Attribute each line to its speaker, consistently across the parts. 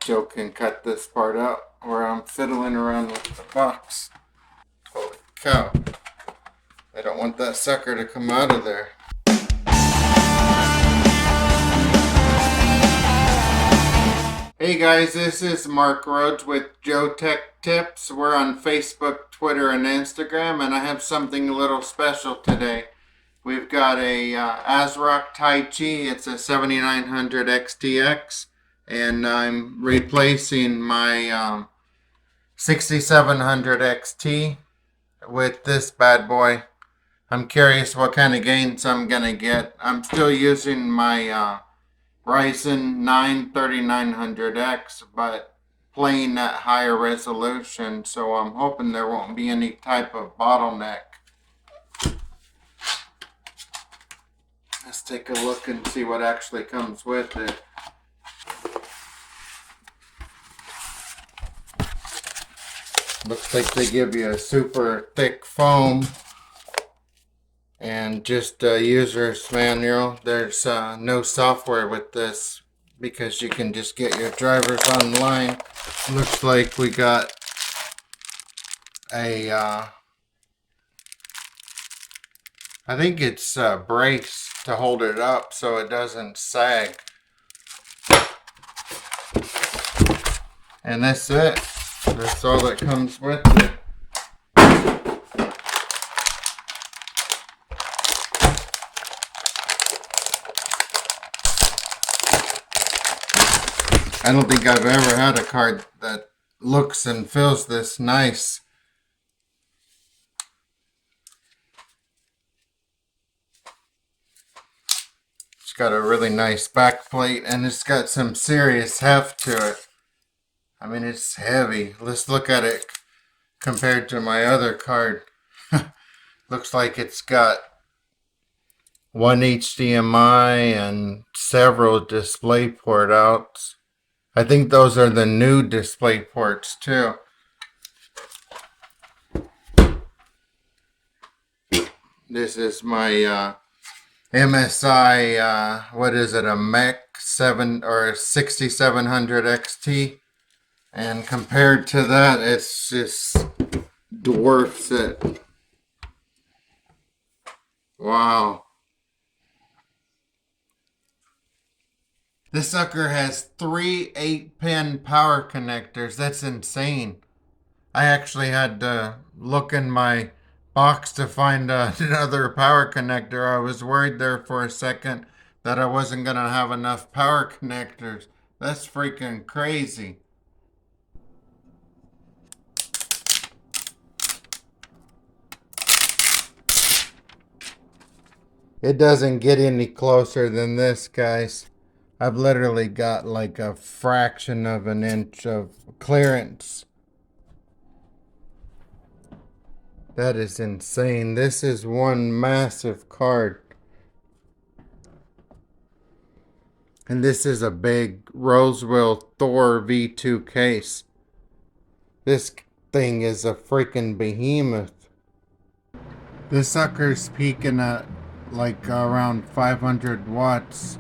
Speaker 1: Joe can cut this part out where I'm fiddling around with the box. Holy cow. I don't want that sucker to come out of there. Hey guys, this is Mark Rhodes with JoeteckTips. We're on Facebook, Twitter, and Instagram, and I have something a little special today. We've got a Asrock Chi. It's a 7900XTX, and I'm replacing my 6700XT with this bad boy. I'm curious what kind of gains I'm gonna get. I'm still using my Ryzen 9 3900X, but playing at higher resolution, so I'm hoping there won't be any type of bottleneck. Let's take a look and see what actually comes with it. Looks like they give you a super thick foam and just a user's manual. There's no software with this because you can just get your drivers online. Looks like we got a I think it's a brace to hold it up so it doesn't sag. And that's it. That's all that comes with it. I don't think I've ever had a card that looks and feels this nice. It's got a really nice back plate and it's got some serious heft to it. I mean, it's heavy. Let's look at it compared to my other card. Looks like it's got one HDMI and several display port outs. I think those are the new display ports too. This is my MSI, what is it, a Mech 7 or 6700 XT. And compared to that, it's just dwarfs it. Wow. This sucker has 3 8-pin power connectors. That's insane. I actually had to look in my box to find another power connector. I was worried there for a second that I wasn't going to have enough power connectors. That's freaking crazy. It doesn't get any closer than this, guys. I've literally got like a fraction of an inch of clearance. That is insane. This is one massive card. And this is a big Roswell Thor V2 case. This thing is a freaking behemoth. This sucker's peaking at like around 500 watts.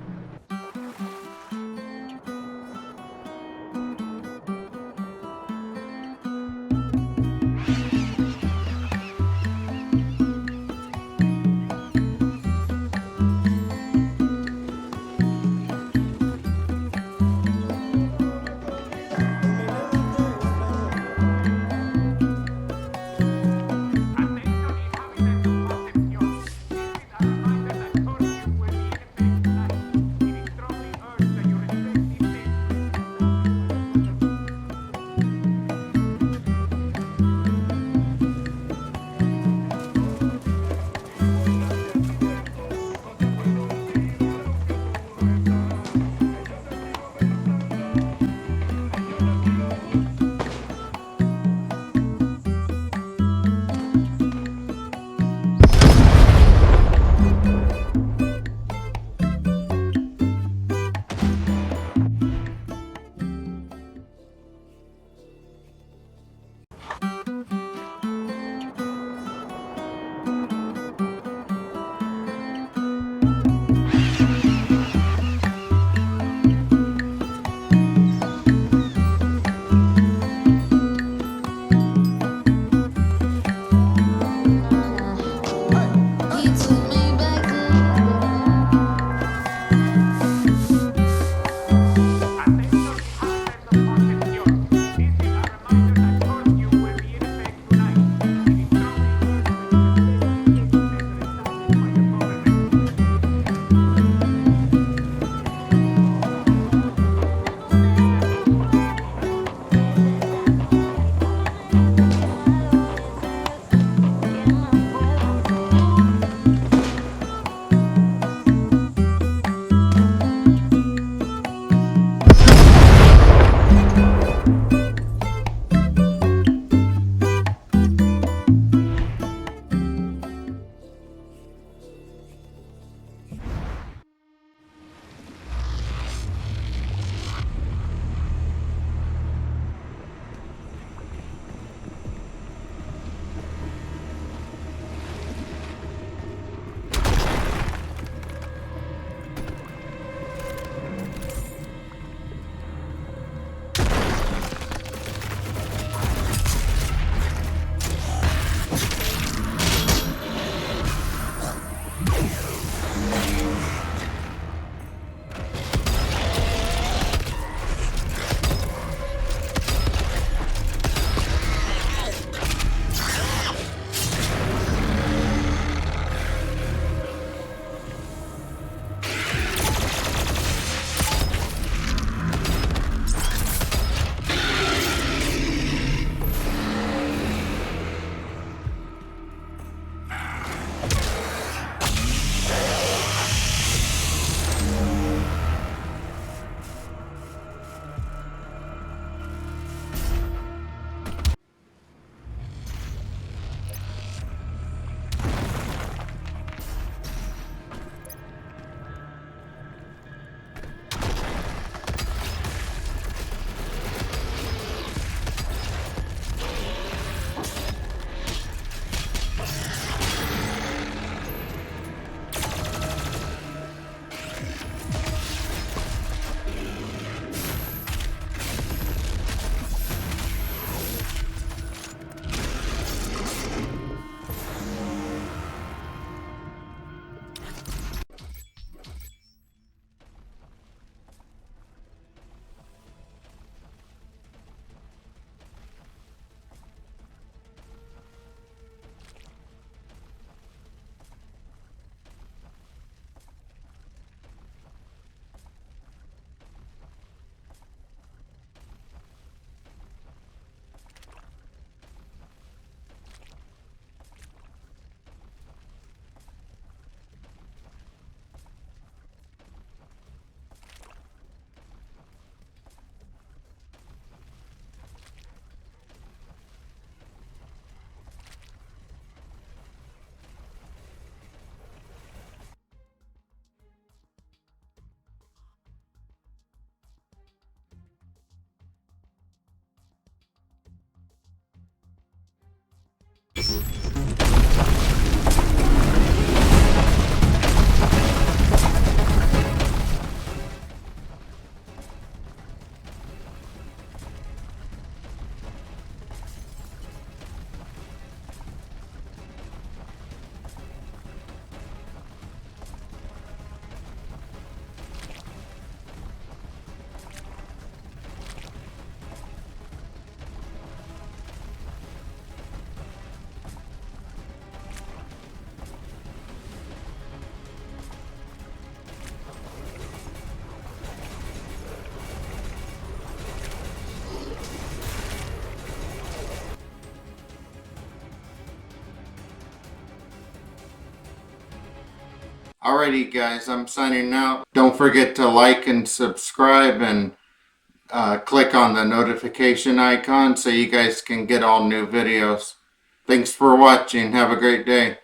Speaker 1: Alrighty guys, I'm signing out. Don't forget to like and subscribe and click on the notification icon so you guys can get all new videos. Thanks for watching. Have a great day.